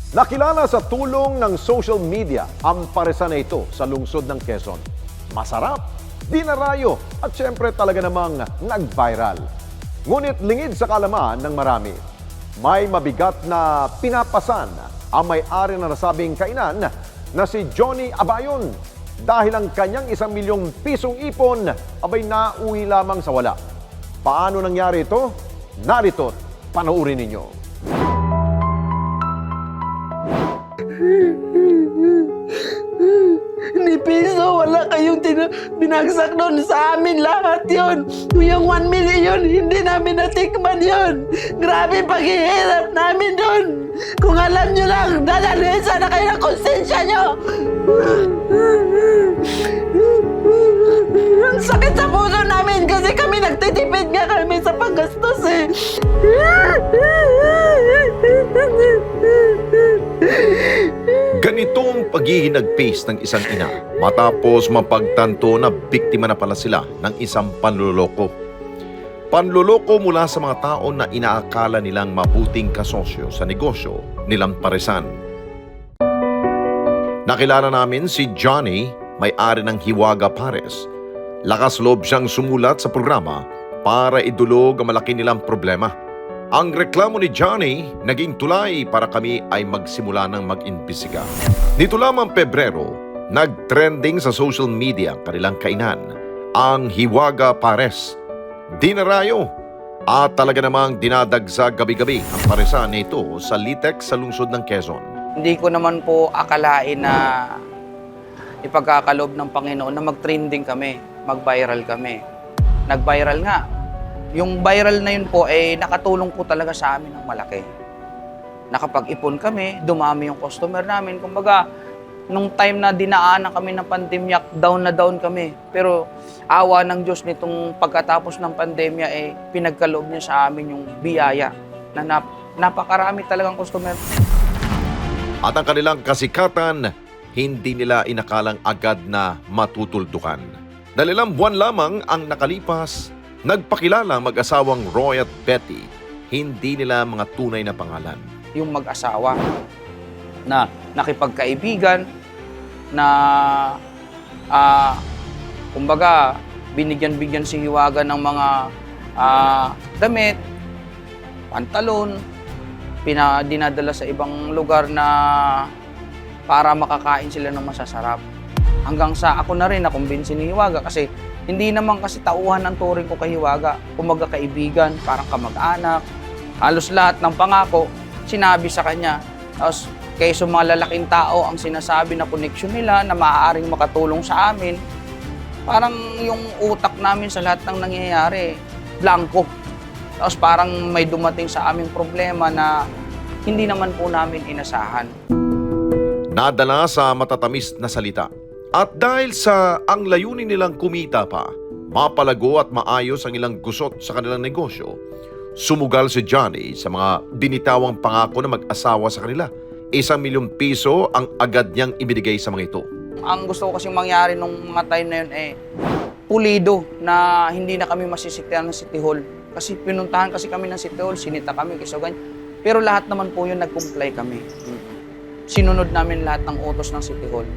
Nakilala sa tulong ng social media ang paresan na ito sa lungsod ng Quezon. Masarap, dinarayo at syempre talaga namang nag-viral. Ngunit lingid sa kalaman ng marami. May mabigat na pinapasan ang may-ari na nasabing kainan na si Johnny Abayon dahil ang kanyang 1 milyong pisong ipon abay nauwi lamang sa wala. Paano nangyari ito? Narito, panoorin ninyo. Ni piso, wala kayong binagsak doon sa amin lahat yon. Yung 1 million yun, hindi namin natikman yun. Grabe paghihirap namin doon. Kung alam nyo lang, dadalhin sana kayo ng konsensya nyo. Ang sakit sa puso namin kasi kami nagtitipid nga kami sa paggastos eh. Ganito ang paghihinagpis ng isang ina matapos mapagtanto na biktima na pala sila ng isang panluloko. Panluloko mula sa mga tao na inaakala nilang mabuting kasosyo sa negosyo nilang paresan. Nakilala namin si Johnny, may-ari ng Hiwaga Pares. Lakas loob siyang sumulat sa programa para idulog ang malaki nilang problema. Ang reklamo ni Johnny naging tulay para kami ay magsimula ng mag-imbestiga. Nito lamang Pebrero, nag-trending sa social media ang kanilang kainan, ang Hiwaga Pares. Dinarayo at talaga namang dinadagsag gabi-gabi ang paresan nito sa Litex sa lungsod ng Quezon. Hindi ko naman po akalain na ipagkakalob ng Panginoon na mag-trending kami, mag-viral kami. Nag-viral nga. Yung viral na yun po ay nakatulong po talaga sa amin ng malaki. Nakapag-ipon kami, dumami yung customer namin. Kumbaga, nung time na dinaanan kami ng pandemya, down na down kami. Pero awa ng Diyos nitong pagkatapos ng pandemya, pinagkaloob niya sa amin yung biyaya na napakarami talagang customer. At ang kanilang kasikatan, hindi nila inakalang agad na matutuldukan. Dalilang buwan lamang ang nakalipas, nagpakilala mag-asawang Roy at Betty, hindi nila mga tunay na pangalan. Yung mag-asawa na nakipagkaibigan, na kumbaga binigyan-bigyan si Hiwaga ng mga damit, pantalon, dinadala sa ibang lugar na para makakain sila ng masasarap. Hanggang sa ako na rin nakumbinsi ni Hiwaga kasi hindi naman kasi tauhan ang turing ko kay Hiwaga. Kumaga kaibigan, parang kamag-anak. Halos lahat ng pangako, sinabi sa kanya. Tapos kaysa mga lalaking tao ang sinasabi na connection nila na maaaring makatulong sa amin, parang yung utak namin sa lahat ng nangyayari, blanco. Tapos parang may dumating sa aming problema na hindi naman po namin inasahan. Nadala sa matatamis na salita. At dahil sa ang layunin nilang kumita pa, mapalago at maayos ang ilang gusot sa kanilang negosyo, sumugal si Johnny sa mga binitawang pangako na mag-asawa sa kanila. 1 milyong piso ang agad niyang ibinigay sa mga ito. Ang gusto ko kasing mangyari nung mga time na yun pulido na hindi na kami masisitihan ng City Hall. Kasi pinuntahan kasi kami ng City Hall, sinita kami, kasi ganyan. Pero lahat naman po yun, nag-comply kami. Sinunod namin lahat ng utos ng City Hall.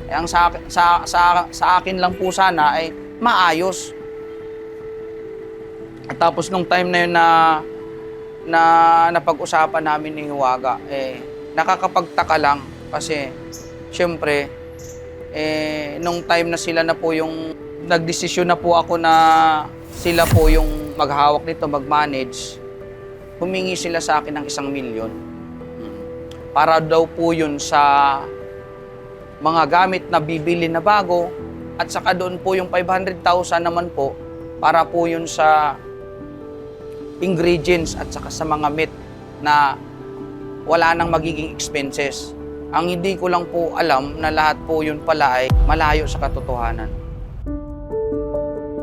Ang sa akin lang po sana ay maayos. At tapos nung time na yun na napag-usapan namin ni Hiwaga, nakakapagtaka lang kasi syempre nung time na sila na po yung nagdesisyon na po ako na sila po yung maghawak nito, mag-manage, humingi sila sa akin ng 1 milyon. Para daw po yun sa mga gamit na bibili na bago at saka doon po yung 500,000 naman po para po yun sa ingredients at saka sa mga meat na wala nang magiging expenses. Ang hindi ko lang po alam na lahat po yun pala ay malayo sa katotohanan.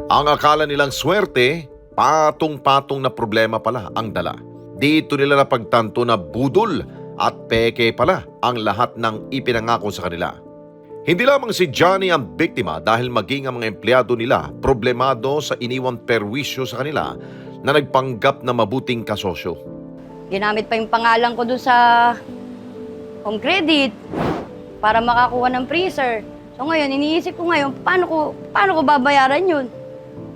Ang akala nilang swerte, patong-patong na problema pala ang dala. Dito nila napagtanto na budol at peke pala ang lahat ng ipinangako sa kanila. Hindi lamang si Johnny ang biktima dahil maging ang mga empleyado nila problemado sa iniwang perwisyo sa kanila na nagpanggap na mabuting kasosyo. Ginamit pa yung pangalan ko doon sa home credit para makakuha ng freezer. So ngayon, iniisip ko ngayon, paano ko babayaran yun?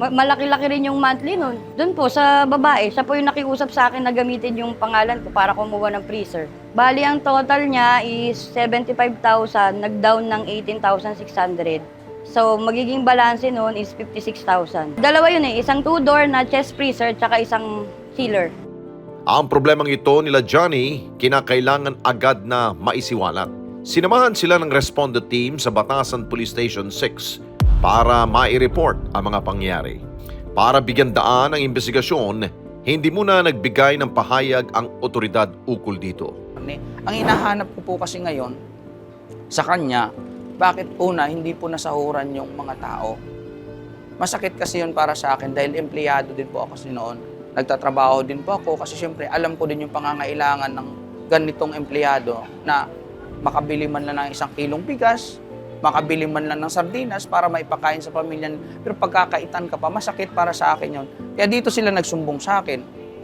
Malaki-laki rin yung monthly nun. Doon po sa babae, siya po yung nakiusap sa akin na gamitin yung pangalan ko para kumuha ng freezer. Bali, ang total niya is 75,000, nag-down ng 18,600. So, magiging balance nun is 56,000. Dalawa yun isang 2-door na chest freezer tsaka isang chiller. Ang problemang ito nila Johnny, kinakailangan agad na maisiwalat. Sinamahan sila ng responde team sa Batasan Police Station 6 para mai-report ang mga pangyayari. Para bigyan daan ang investigasyon, hindi muna nagbigay ng pahayag ang otoridad ukol dito. Ang hinahanap ko po kasi ngayon sa kanya, bakit una hindi po nasahuran yung mga tao? Masakit kasi yun para sa akin dahil empleyado din po ako kasi noon. Nagtatrabaho din po ako kasi siyempre alam ko din yung pangangailangan ng ganitong empleyado na makabili man lang ng 1 kilong bigas, makabili man lang ng sardinas para maipakain sa pamilya. Pero pagkakaitan ka pa, masakit para sa akin yun. Kaya dito sila nagsumbong sa akin.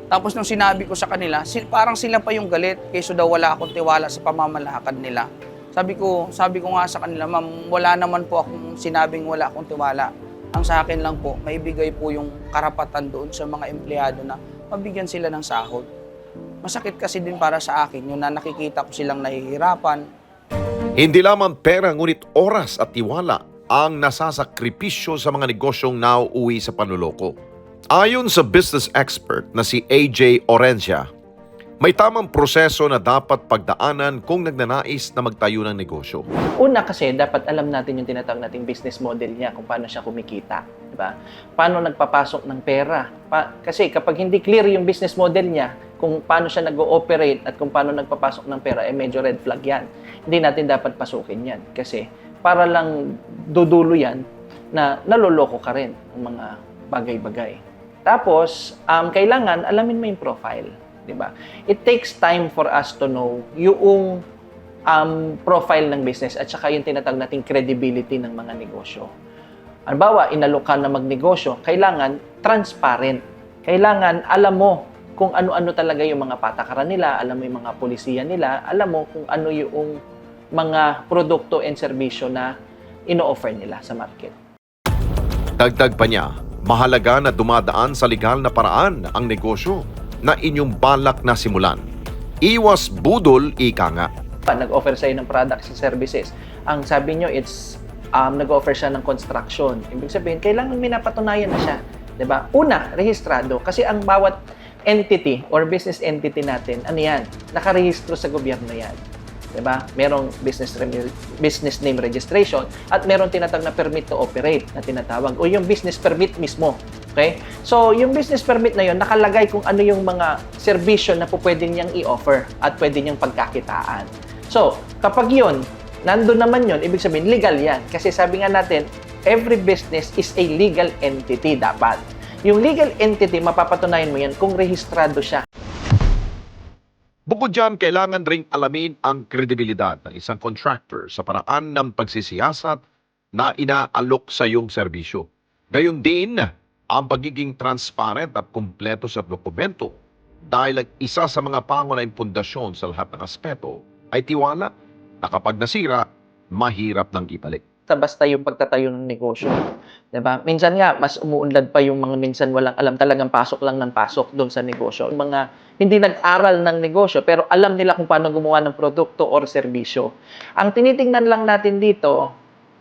Tapos nung sinabi ko sa kanila, parang sila pa yung galit, kaysa daw wala akong tiwala sa pamamalakad nila. Sabi ko nga sa kanila, ma'am, wala naman po akong sinabing wala akong tiwala. Ang sa akin lang po, maibigay po yung karapatan doon sa mga empleyado na mabigyan sila ng sahod. Masakit kasi din para sa akin yun na nakikita ko silang nahihirapan. Hindi lamang pera ngunit oras at tiwala ang nasasakripisyo sa mga negosyong nauuwi sa panloloko. Ayon sa business expert na si AJ Orencia, may tamang proseso na dapat pagdaanan kung nagnanais na magtayo ng negosyo. Una kasi, dapat alam natin yung tinatawag nating business model niya, kung paano siya kumikita. Diba? Paano nagpapasok ng pera. Kasi kapag hindi clear yung business model niya, kung paano siya nag-ooperate at kung paano nagpapasok ng pera, medyo red flag yan. Hindi natin dapat pasukin yan. Kasi para lang dudulo yan na naloloko ka rin ng mga bagay-bagay. Tapos, kailangan alamin mo yung profile. Diba? It takes time for us to know yung profile ng business at saka yung tinatawag nating credibility ng mga negosyo. Halimbawa, inalok ka na magnegosyo, kailangan transparent. Kailangan alam mo kung ano-ano talaga yung mga patakaran nila, alam mo yung mga polisiya nila, alam mo kung ano yung mga produkto and serbisyo na ino-offer nila sa market. Dagdag pa niya, mahalaga na dumadaan sa legal na paraan ang negosyo na inyong balak na simulan. Iwas budol, ika nga. Nag-offer sa'yo ng products and services. Ang sabi nyo, it's nag-offer siya ng construction. Ibig sabihin, kailangan may napatunayan na siya. Diba? Una, rehistrado. Kasi ang bawat entity or business entity natin, ano yan? Nakarehistro sa gobyerno yan. Diba? Merong business name registration at merong tinatawag na permit to operate na tinatawag o yung business permit mismo. Okay? So, yung business permit na yun, nakalagay kung ano yung mga serbisyo na po pwede niyang i-offer at pwede niyang pagkakitaan. So, kapag yun, nandun naman yun, ibig sabihin, legal yan. Kasi sabi nga natin, every business is a legal entity dapat. Yung legal entity, mapapatunayan mo yan kung rehistrado siya. Bukod dyan, kailangan ring alamin ang kredibilidad ng isang contractor sa paraan ng pagsisiyasat na inaalok sa iyong serbisyo. Gayon din, ang pagiging transparent at kumpleto sa dokumento dahil ang isa sa mga pangunahing pundasyon sa lahat ng aspeto ay tiwala na kapag nasira, mahirap nang ibalik. Basta yung pagtatayo ng negosyo. Diba? Minsan nga, mas umuunlad pa yung mga minsan walang alam, talagang pasok lang ng pasok doon sa negosyo. Yung mga hindi nag-aral ng negosyo, pero alam nila kung paano gumawa ng produkto or serbisyo. Ang tinitingnan lang natin dito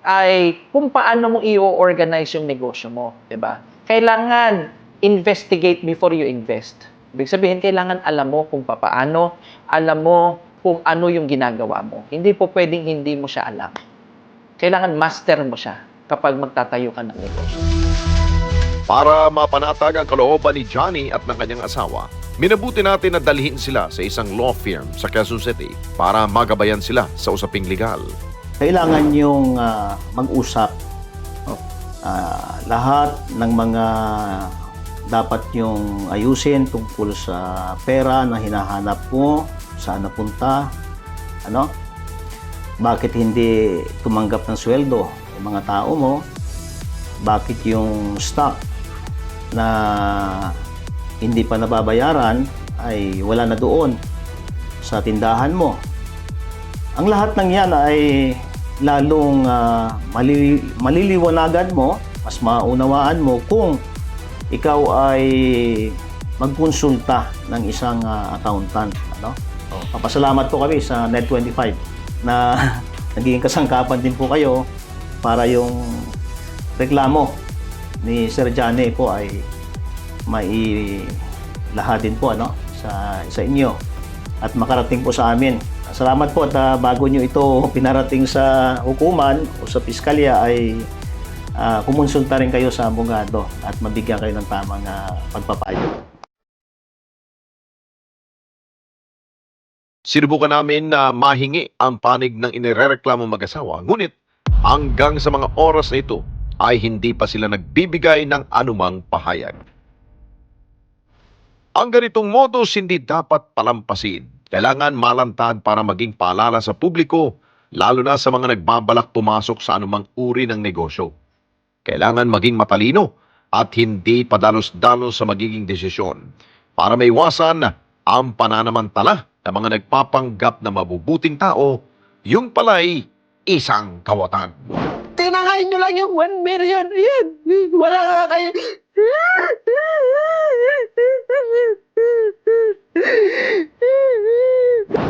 ay kung paano mo i-organize yung negosyo mo. Diba? Kailangan investigate before you invest. Ibig sabihin, kailangan alam mo kung paano, alam mo kung ano yung ginagawa mo. Hindi po pwedeng hindi mo siya alam. Kailangan master mo siya kapag magtatayo ka ng negosyo. Para mapanatag ang kalooban ni Johnny at ng kanyang asawa, minabuti natin na dalhin sila sa isang law firm sa Quezon City para magabayan sila sa usaping legal. Kailangan yung mag-usap. Lahat ng mga dapat yung ayusin tungkol sa pera na hinahanap mo, saan napunta, bakit hindi tumanggap ng sweldo yung mga tao mo, bakit yung stock na hindi pa nababayaran ay wala na doon sa tindahan mo. Ang lahat ng yan ay lalong maliliwanagan mo, mas maunawaan mo kung ikaw ay magkonsulta ng isang accountant. Ano? So, papasalamat po kami sa Net25 na naging kasangkapan din po kayo para yung reklamo ni Sir Johnny po ay mailahatin po sa inyo at makarating po sa amin. Salamat po at bago nyo ito pinarating sa hukuman o sa piskalya ay kumonsulta rin kayo sa abogado at mabigyan kayo ng tamang pagpapayo. Sinubukan namin na mahingi ang panig ng inirereklamo mag-asawa, ngunit hanggang sa mga oras na ito ay hindi pa sila nagbibigay ng anumang pahayag. Ang ganitong modus hindi dapat palampasin. Kailangan malantad para maging paalala sa publiko, lalo na sa mga nagbabalak pumasok sa anumang uri ng negosyo. Kailangan maging matalino at hindi padalos-dalos sa magiging desisyon para maiwasan ang pananamantala ng mga nagpapanggap na mabubuting tao, yung pala'y isang kawatan. Tinangayin nyo lang yung 1 million. Yan. Wala nga kayo.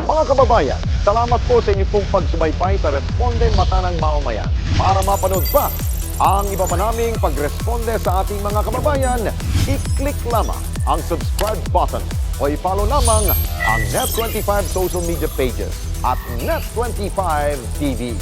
Mga kababayan, salamat po sa inyong pong pagsubaybay sa Responde Mata ng Mamamayan. Para mapanood pa ang iba pa naming pagresponde sa ating mga kababayan, i-click lamang ang subscribe button o i-follow lamang ang Net25 social media pages at Net25 TV.